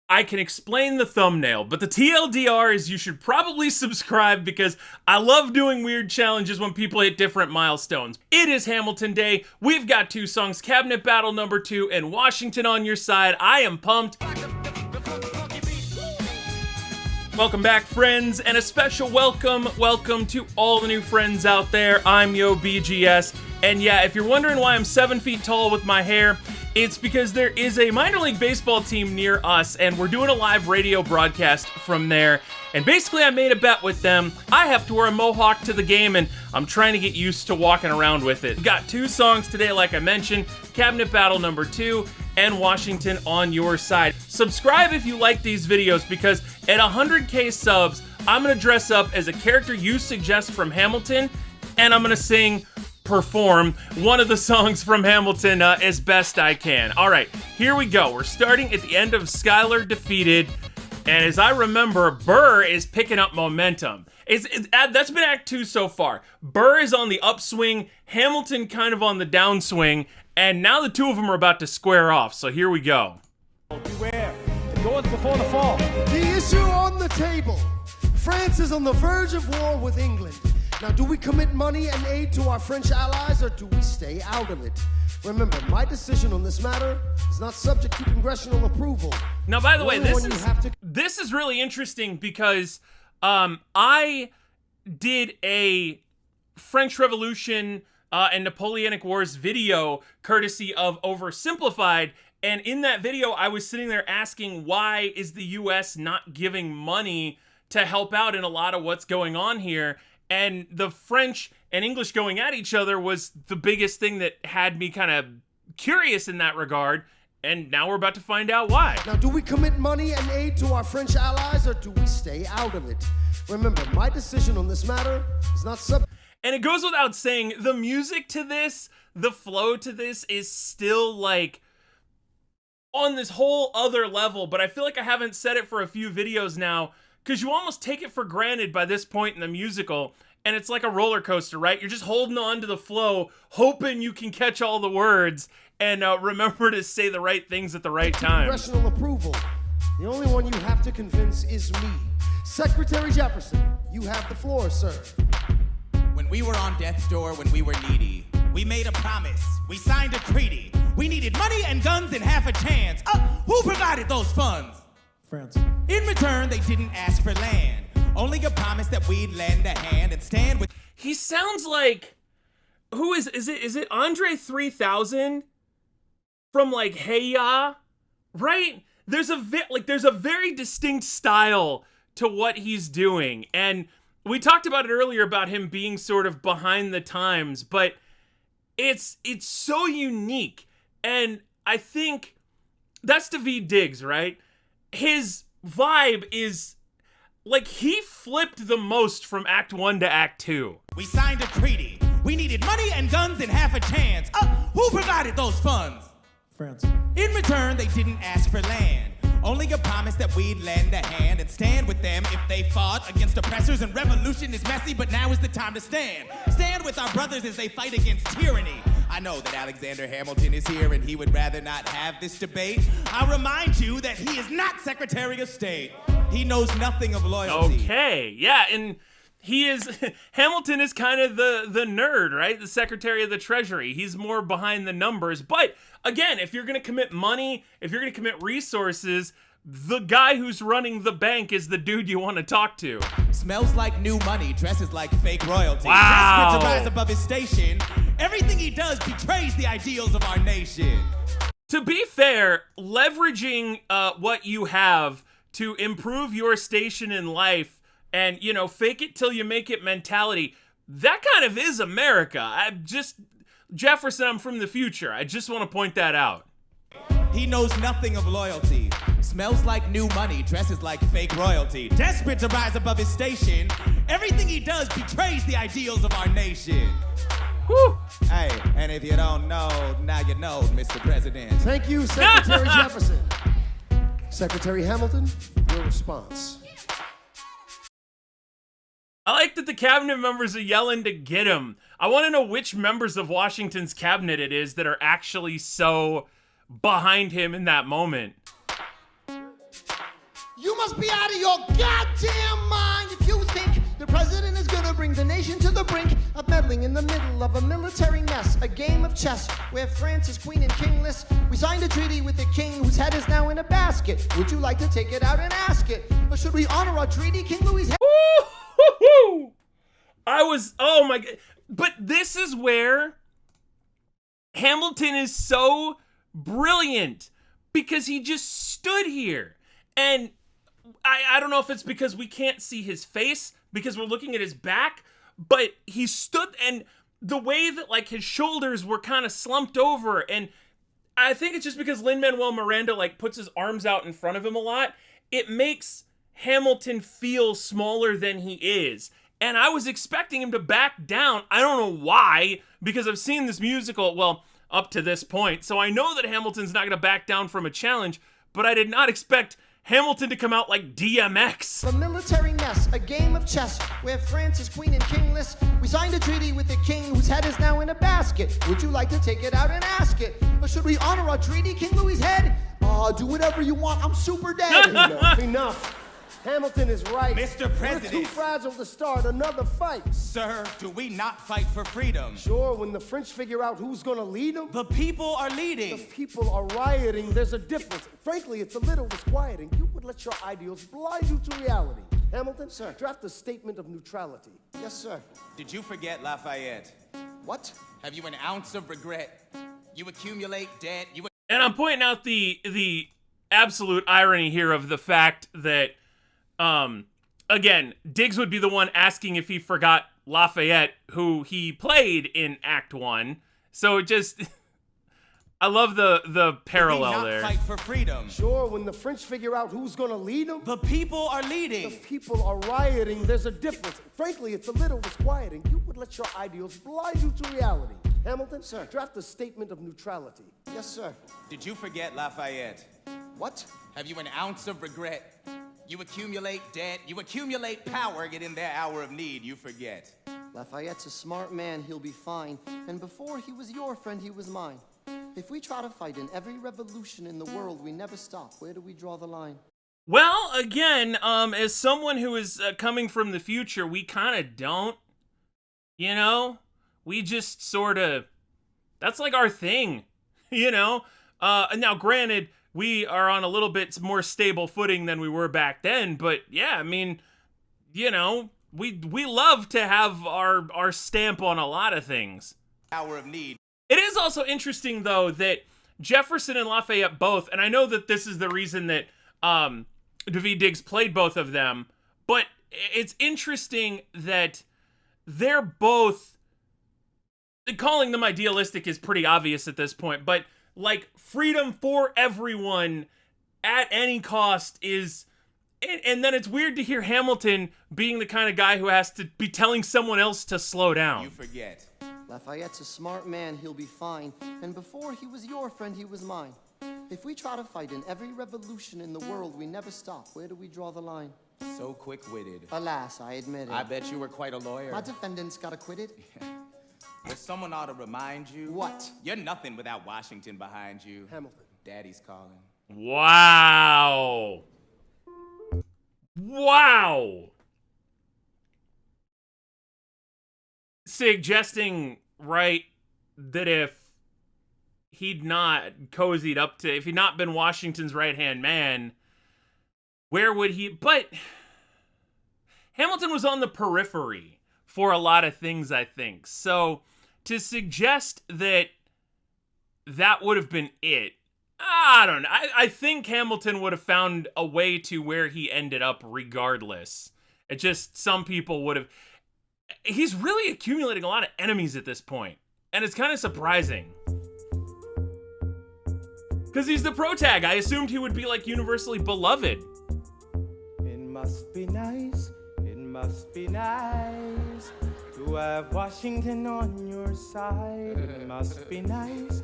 I can explain the thumbnail, but the TLDR is you should probably subscribe because I love doing weird challenges when people hit different milestones. It is Hamilton Day. We've got 2 songs, Cabinet Battle number 2 and Washington on your side. I am pumped. Welcome back, friends, and a special welcome to all the new friends out there. I'm YoBGS, and yeah, if you're wondering why I'm 7 feet tall with my hair, it's because there is a minor league baseball team near us, and we're doing a live radio broadcast from there. And basically, I made a bet with them. I have to wear a mohawk to the game, and I'm trying to get used to walking around with it. We've got 2 songs today, like I mentioned, Cabinet Battle number 2 and Washington on your side. Subscribe if you like these videos, because at 100K subs, I'm gonna dress up as a character you suggest from Hamilton, and I'm gonna perform one of the songs from Hamilton as best I can. All right, here we go. We're starting at the end of Schuyler Defeated, and as I remember, Burr is picking up momentum. That's been Act 2 so far. Burr is on the upswing, Hamilton kind of on the downswing, and now the 2 of them are about to square off, so here we go. Beware, it goes before the fall. The issue on the table. France is on the verge of war with England. Now, do we commit money and aid to our French allies, or do we stay out of it? Remember, my decision on this matter is not subject to congressional approval. Now, by the way, this is really interesting because I did a French Revolution and Napoleonic Wars video courtesy of Oversimplified, and in that video, I was sitting there asking, why is the U.S. not giving money to help out in a lot of what's going on here? And the French and English going at each other was the biggest thing that had me kind of curious in that regard. And now we're about to find out why. Now, do we commit money and aid to our French allies, or do we stay out of it? Remember, my decision on this matter is not subject. And it goes without saying, the music to this, the flow to this is still like on this whole other level. But I feel like I haven't said it for a few videos now, because you almost take it for granted by this point in the musical, and it's like a roller coaster, right? You're just holding on to the flow, hoping you can catch all the words, and remember to say the right things at the right time. Congressional approval. The only one you have to convince is me. Secretary Jefferson, you have the floor, sir. When we were on death's door, when we were needy, we made a promise, we signed a treaty. We needed money and guns and half a chance. Who provided those funds? France. In return, they didn't ask for land, only a promise that we'd lend a hand and stand with. He sounds like, who is it Andre 3000 from like Hey Ya, right? There's a very distinct style to what he's doing, and we talked about it earlier about him being sort of behind the times, but it's so unique, and I think that's Daveed Diggs, right? His vibe is like he flipped the most from Act 1 to Act 2. We signed a treaty. We needed money and guns and half a chance. Who provided those funds? France. In return, they didn't ask for land, only a promise that we'd lend a hand and stand with them if they fought against oppressors. And revolution is messy, but now is the time to stand. Stand with our brothers as they fight against tyranny. I know that Alexander Hamilton is here and he would rather not have this debate. I'll remind you that he is not Secretary of State. He knows nothing of loyalty. Okay, yeah, and he is, Hamilton is kind of the nerd, right? The Secretary of the Treasury. He's more behind the numbers. But again, if you're gonna commit money, if you're gonna commit resources, the guy who's running the bank is the dude you want to talk to. Smells like new money, dresses like fake royalty. Wow. Desperate to rise above his station. Everything he does betrays the ideals of our nation. To be fair, leveraging what you have to improve your station in life and, you know, fake it till you make it mentality, that kind of is America. Jefferson, I'm from the future. I just want to point that out. He knows nothing of loyalty. Smells like new money, dresses like fake royalty. Desperate to rise above his station. Everything he does betrays the ideals of our nation. Whew. Hey, and if you don't know, now you know, Mr. President. Thank you, Secretary Jefferson. Secretary Hamilton, your response. I like that the cabinet members are yelling to get him. I want to know which members of Washington's cabinet it is that are actually so behind him in that moment. You must be out of your goddamn mind if you think the president is gonna bring the nation to the brink of meddling in the middle of a military mess, a game of chess where France is queen and kingless. We signed a treaty with the king whose head is now in a basket. Would you like to take it out and ask it? Or should we honor our treaty, King Louis' head? Oh my God. But this is where Hamilton is so brilliant because he just stood here. And I don't know if it's because we can't see his face because we're looking at his back, but he stood, and the way that like his shoulders were kind of slumped over, and I think it's just because Lin-Manuel Miranda like puts his arms out in front of him a lot, it makes Hamilton feel smaller than he is. And I was expecting him to back down. I don't know why, because I've seen this musical, well, up to this point, so I know that Hamilton's not going to back down from a challenge, but I did not expect Hamilton to come out like DMX. A military mess, a game of chess where France is queen and kingless. We signed a treaty with the king whose head is now in a basket. Would you like to take it out and ask it? Or should we honor our treaty, King Louis' head? Do whatever you want, I'm super dead. Enough. Hamilton is right. Mr. President. We're too fragile to start another fight. Sir, do we not fight for freedom? Sure, when the French figure out who's gonna lead them. The people are leading. The people are rioting, there's a difference. Frankly, it's a little disquieting. You would let your ideals blind you to reality. Hamilton, sir, draft a statement of neutrality. Yes, sir. Did you forget Lafayette? What? Have you an ounce of regret? You accumulate debt, And I'm pointing out the absolute irony here of the fact that again, Diggs would be the one asking if he forgot Lafayette, who he played in Act 1. So it just, I love the parallel there. Fight for freedom. Sure, when the French figure out who's gonna lead them. The people are leading. The people are rioting, there's a difference. Frankly, it's a little disquieting. You would let your ideals blind you to reality. Hamilton, sir, draft a statement of neutrality. Yes, sir. Did you forget Lafayette? What? Have you an ounce of regret? You accumulate debt, you accumulate power, yet in their hour of need, you forget. Lafayette's a smart man, he'll be fine. And before he was your friend, he was mine. If we try to fight in every revolution in the world, we never stop. Where do we draw the line? Well, again, as someone who is coming from the future, we kind of don't, you know? We just sort of, that's like our thing, you know? Now, granted, we are on a little bit more stable footing than we were back then, but yeah, I mean, you know, we love to have our stamp on a lot of things. Hour of need. It is also interesting, though, that Jefferson and Lafayette both, and I know that this is the reason that Daveed Diggs played both of them, but it's interesting that they're both, calling them idealistic is pretty obvious at this point, but like freedom for everyone at any cost is, and then it's weird to hear Hamilton being the kind of guy who has to be telling someone else to slow down. You forget. Lafayette's a smart man, he'll be fine. And before he was your friend, he was mine. If we try to fight in every revolution in the world, we never stop. Where do we draw the line? So quick-witted. Alas, I admit it. I bet you were quite a lawyer. My defendants got acquitted. But someone ought to remind you. What? You're nothing without Washington behind you. Hamilton. Daddy's calling. Wow. Wow. Suggesting, right, that if he'd not cozied up to, if he'd not been Washington's right-hand man, where would he, but Hamilton was on the periphery for a lot of things, I think. So to suggest that that would have been it, I don't know. I think Hamilton would have found a way to where he ended up regardless. It just, some people would have, he's really accumulating a lot of enemies at this point, and it's kind of surprising. Because he's the protag. I assumed he would be like universally beloved. It must be nice to have Washington on your side. It must be nice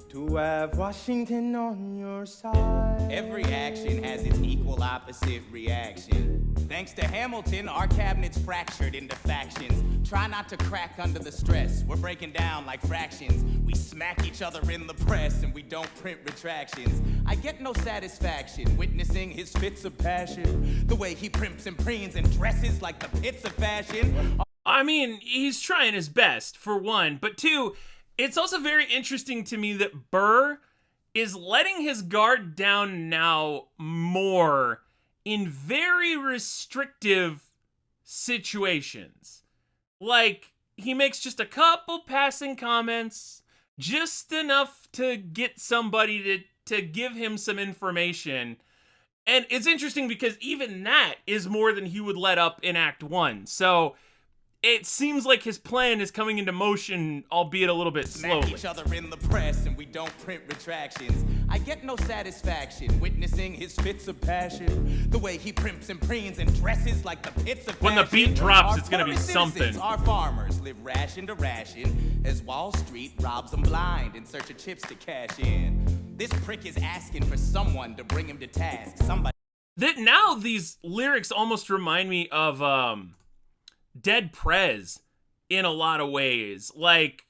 to have Washington on your side. Every action has its equal opposite reaction. Thanks to Hamilton, our cabinet's fractured into factions. Try not to crack under the stress. We're breaking down like fractions. We smack each other in the press and we don't print retractions. I get no satisfaction witnessing his fits of passion. The way he primps and preens and dresses like the pits of fashion. I mean, he's trying his best, for one. But two, it's also very interesting to me that Burr is letting his guard down now more in very restrictive situations. Like, he makes just a couple passing comments, just enough to get somebody to give him some information. And it's interesting because even that is more than he would let up in Act 1. So it seems like his plan is coming into motion, albeit a little bit slowly. Smack each other in the press and we don't print retractions. I get no satisfaction witnessing his fits of passion. The way he primps and preens and dresses like the pits of When the fashion. beat drops, Our it's gonna be poorest something. citizens, our farmers live ration to ration as Wall Street robs them blind in search of chips to cash in. This prick is asking for someone to bring him to task. Somebody. That now these lyrics almost remind me of Dead Prez in a lot of ways. Like,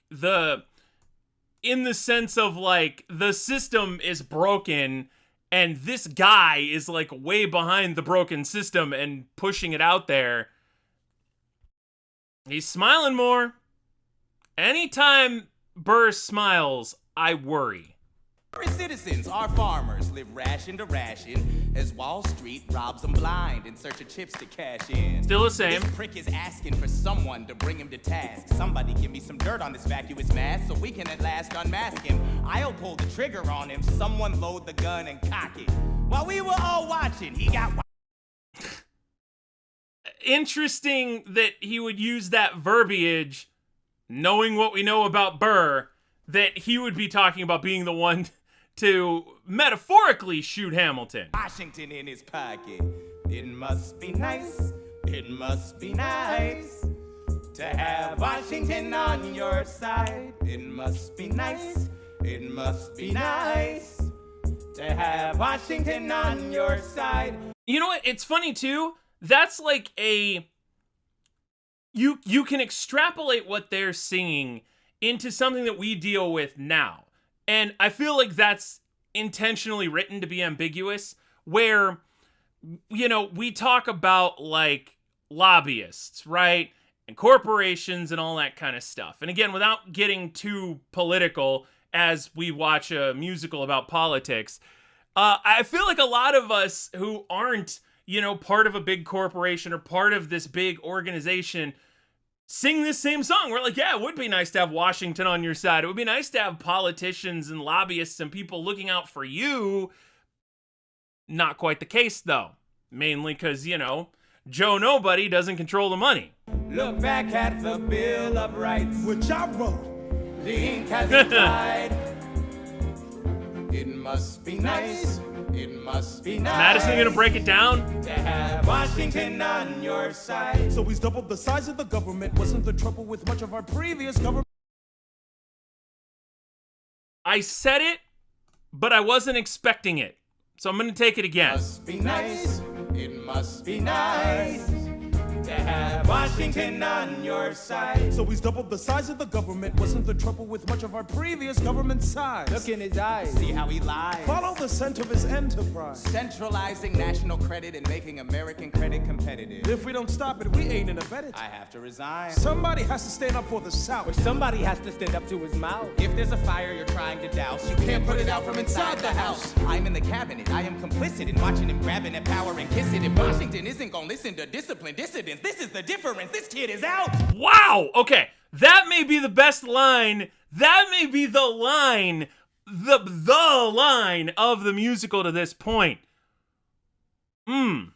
in the sense of, like, the system is broken and this guy is, like, way behind the broken system and pushing it out there. He's smiling more. Anytime Burr smiles, I worry. Citizens, our farmers live ration to ration as Wall Street robs them blind in search of chips to cash in. Still the same. This prick is asking for someone to bring him to task. Somebody give me some dirt on this vacuous mass so we can at last unmask him. I'll pull the trigger on him. Someone load the gun and cock it. While we were all watching, he got... Interesting that he would use that verbiage, knowing what we know about Burr, that he would be talking about being the one to metaphorically shoot Hamilton. Washington in his pocket. It must be nice. It must be nice to have Washington on your side. It must be nice. It must be nice to have Washington on your side. You know what? It's funny too. That's like a... You can extrapolate what they're singing into something that we deal with now. And I feel like that's intentionally written to be ambiguous, where, you know, we talk about, like, lobbyists, right? And corporations and all that kind of stuff. And again, without getting too political as we watch a musical about politics, I feel like a lot of us who aren't, you know, part of a big corporation or part of this big organization sing this same song. We're like, yeah, it would be nice to have Washington on your side. It would be nice to have politicians and lobbyists and people looking out for you. Not quite the case, though. Mainly because, you know, Joe Nobody doesn't control the money. Look back at the Bill of Rights, Which I wrote. the ink has dried. It must be nice. It must be nice. Madison gonna break it down? To have Washington on your side. So he's doubled the size of the government. Wasn't the trouble with much of our previous government? I said it, but I wasn't expecting it. So I'm gonna take it again. Must be nice. It must be nice to have Washington on your side. So he's doubled the size of the government. Wasn't the trouble with much of our previous government size? Look in his eyes. See how he lies. Follow the scent of his enterprise. Centralizing national credit and making American credit competitive. If we don't stop it, we ain't in a bet it. I have to resign. Somebody has to stand up for the South. Or somebody has to stand up to his mouth. If there's a fire you're trying to douse, you can't put it out from inside the house. I'm in the cabinet. I am complicit in watching him grabbing at power and kiss it. And Washington isn't gonna listen to disciplined dissidents. This is the difference. This kid is out. Wow! Okay, that may be the best line. That may be the line, the line of the musical to this point. I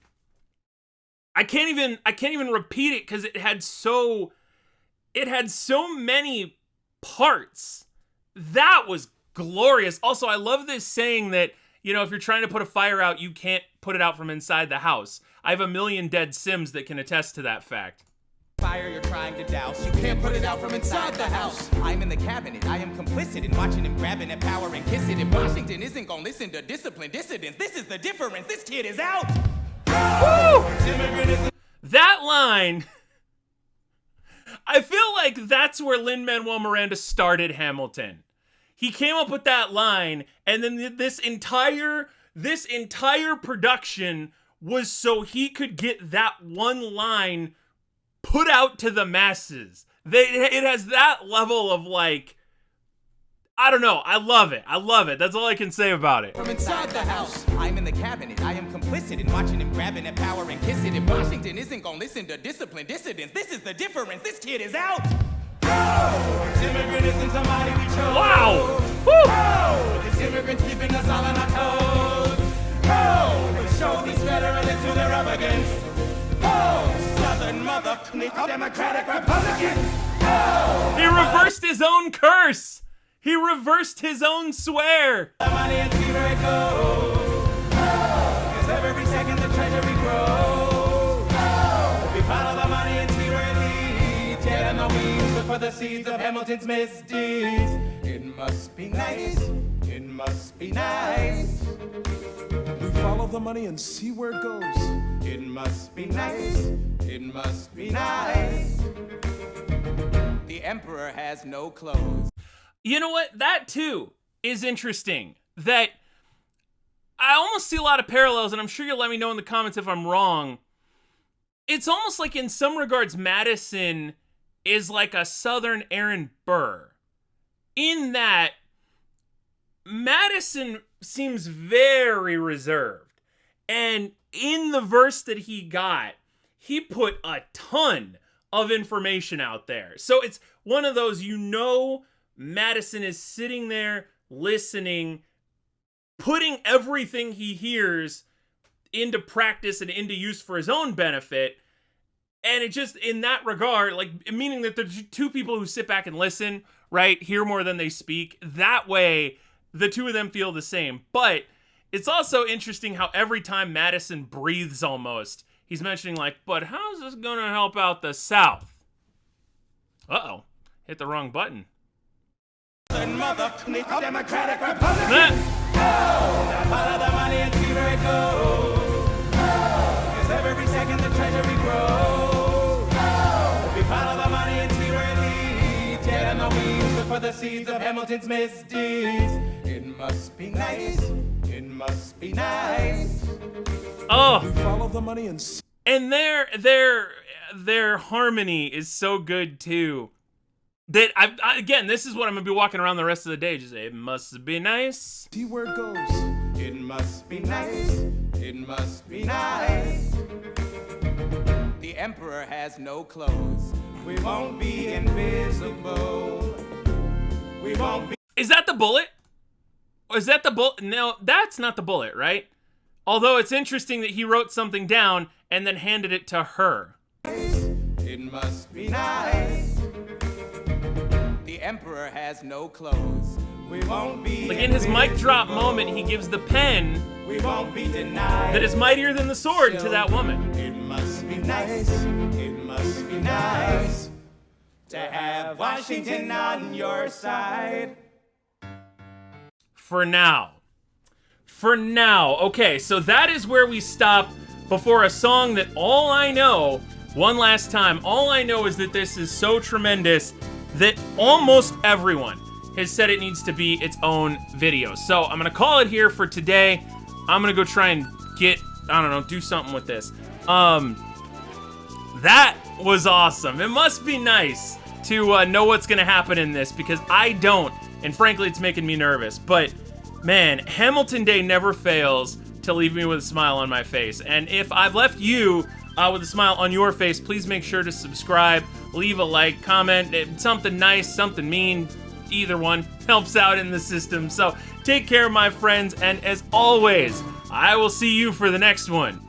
can't even repeat it because it had so many parts. That was glorious. Also, I love this saying that, you know, if you're trying to put a fire out, you can't put it out from inside the house. I have a million dead Sims that can attest to that fact. fire you're trying to douse. You can't put it out from inside the house. I'm in the cabinet. I am complicit in watching him grabbing at power and kissing it. Washington isn't gonna listen to disciplined dissidents. This is the difference. This kid is out. Woo! That line, I feel like that's where Lin-Manuel Miranda started Hamilton. He came up with that line, and then this entire production was so he could get that one line put out to the masses. It has that level of, like, I don't know. I love it. I love it. That's all I can say about it. From inside the house, I'm in the cabinet. I am complicit in watching him grabbing at power and kissing it. Washington isn't gonna listen to disciplined dissidents. This is the difference. This kid is out. Oh, this immigrant isn't somebody we chose. Wow. Woo. Oh, this immigrant's keeping us all on our toes. Oh, we show these federalists who they're up against. Oh, Southern mother, Democratic Republicans. Oh, he reversed his own curse. He reversed his own swear. The money and see where it goes. Oh, 'cause every second the treasury grows. Oh, we follow the money and see where it leads. Yet in the weeds, look for the seeds of Hamilton's misdeeds. It must be nice. It must be nice. We follow the money and see where it goes. It must be nice. It must be nice. The emperor has no clothes. You know what? That too is interesting. That I almost see a lot of parallels, and I'm sure you'll let me know in the comments if I'm wrong. It's almost like in some regards, Madison is like a Southern Aaron Burr. In that, Madison seems very reserved. And in the verse that he got, he put a ton of information out there. So it's one of those, Madison is sitting there listening, putting everything he hears into practice and into use for his own benefit. And it just, in that regard, like, meaning that there's two people who sit back and listen, right? Hear more than they speak. That way, the two of them feel the same. But it's also interesting how every time Madison breathes almost, he's mentioning like, but how's this gonna help out the South? Uh-oh, hit the wrong button. Democratic Republican. Oh, follow the money and see where it goes. Oh, 'cause every second the treasury grows. Oh, we follow the money and see where it leads. Yet in the weeds, look for the seeds of Hamilton's misdeeds. It must be nice. It must be nice. Oh, We follow the money and see. and their harmony is so good too. That again, this is what I'm gonna be walking around the rest of the day. Just say, it must be nice. See where it goes. It must be nice. It must be nice. The emperor has no clothes. We won't be invisible. We won't be. Is that the bullet? Or is that the bullet? No, that's not the bullet, right? Although it's interesting that he wrote something down and then handed it to her. It must be nice. The emperor has no clothes. We won't be. Like in his mic drop moment, he gives the pen We won't be denied. that is mightier than the sword to that woman. It must be nice. It must be nice to have Washington on your side. For now. Okay, so that is where we stop before a song that all I know, one last time, all I know is that this is so tremendous that almost everyone has said it needs to be its own video. So I'm gonna call it here for today. I'm gonna go try and do something with this. That was awesome. It must be nice to know what's gonna happen in this, because I don't, and frankly, it's making me nervous. But man, Hamilton Day never fails to leave me with a smile on my face. And if I've left you with a smile on your face, please make sure to subscribe, leave a like, comment, something nice, something mean, either one helps out in the system. So take care, my friends, and as always, I will see you for the next one.